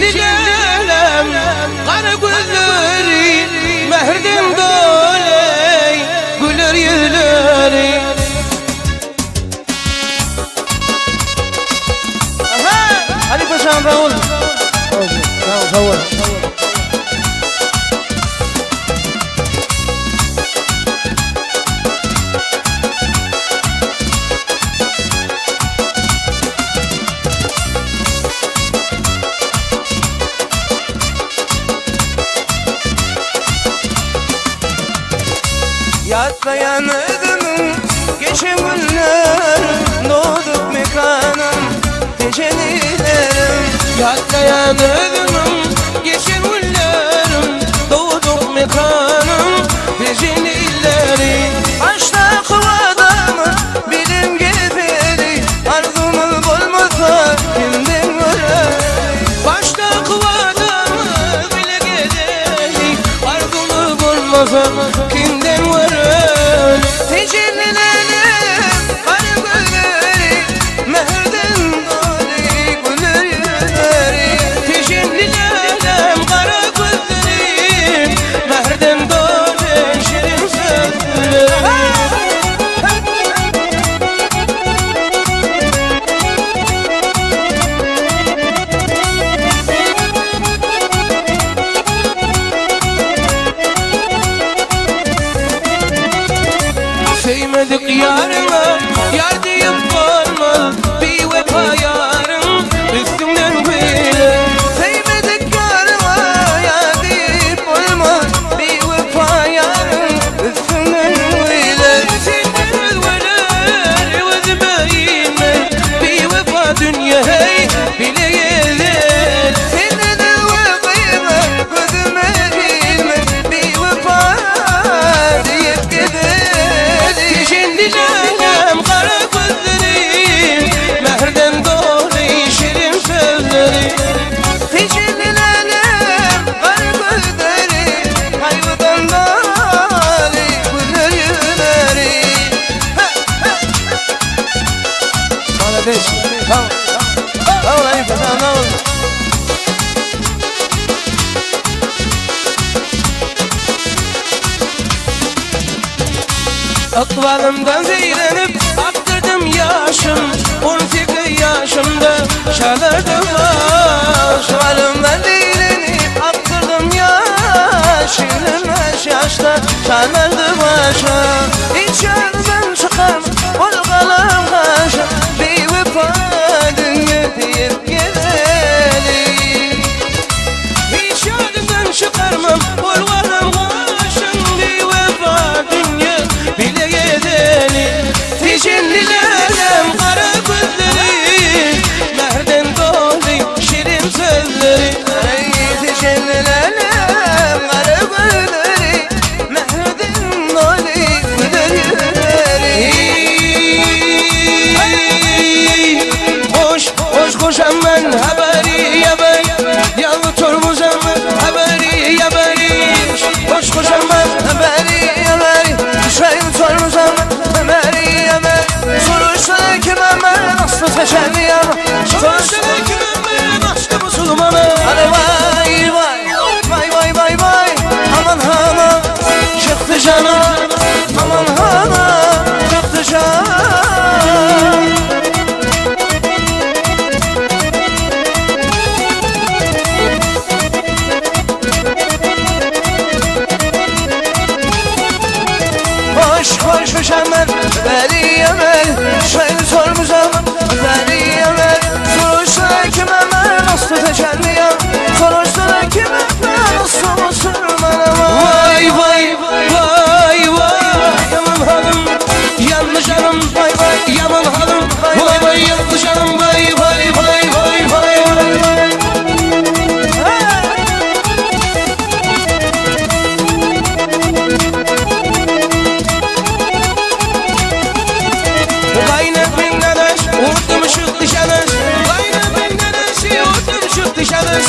lelem kara gözleri mehrdin doley güler yüzleri. Ali Paşa'm Raul. Raul. Yatlayan ödümün geçen günler doğduk mekanım tecellilerim. Yatlayan ödümün geçen günlerim doğduk mekanım tecellilerim. Aşta kıvadamı bilim geberi arzumuz olmasa kimden görer. Başta kıvadamı bile gederi arzumuz olmasa kimden görer. Tecellilerim kara gözleri mehrdin doley güler yüzleri. Tecellilerim kara gözleri mehrdin doley şirin sözleri. Sevmedik yarına, yar deyip varma bir vefa yarın üstümden bile. Sevmedik yarına, yar deyip varma bir vefa yarın üstümden bile. Senden özveler, özbeyinler bir vefa dünya hey bile gelir. Senden özveler, gözüme bilme bir vefa deyip gider. Tecellilerim kara gözlerim mehrdin doley şirin sözleri. Tecellilerim kara gözlerim hayvadan doley güler yüzleri. Kardeş. Raul Ali Paşa'm Raul. Akvalımdan zeylenip aktırdım yaşım 18 yaşımda çalardım baş. Akvalımdan zeylenip aktırdım yaş 25 yaşta çalardım başa. Hiç yanımdan çıkam olgalım kaşa bir vefa dünya deyip gidelim. Hiç yanımdan çıkarmam olgalım kaşın bir vefa dünya bile gidelim. Tecellilerim kara gözleri mehrdin doley şirin sözleri. Tecellilerim kara gözleri mehrdin doley güler yüzleri. Koş koş koşam ben haberi yaber yalı tormuzam haberi yaberi. Koş koşam ben haberi yaber şayın tormuzam haberi yaber. Soruşlar ki ben nasıl teşelliyem. Soruşlar ki ben nasıl musulmanım. Hadi vay vay vay vay vay vay aman hana çıktı canım aman hana çıktı canım. Hoş hoş hemen beri yemel şayın sormuşam beri yemel. Soruşlar ki ben nasıl teşelliyem. Soruşlar ki ben nasıl musulmanım. Vay vay vay vay yaman hanım yanlış hanım vay vay yaman hanım vay vay yanlış hanım vay vay vay vay vay vay. Kaynak bin nadaş, vurdum ışık dışarı. Kaynak bin nadaş, vurdum ışık dışarı.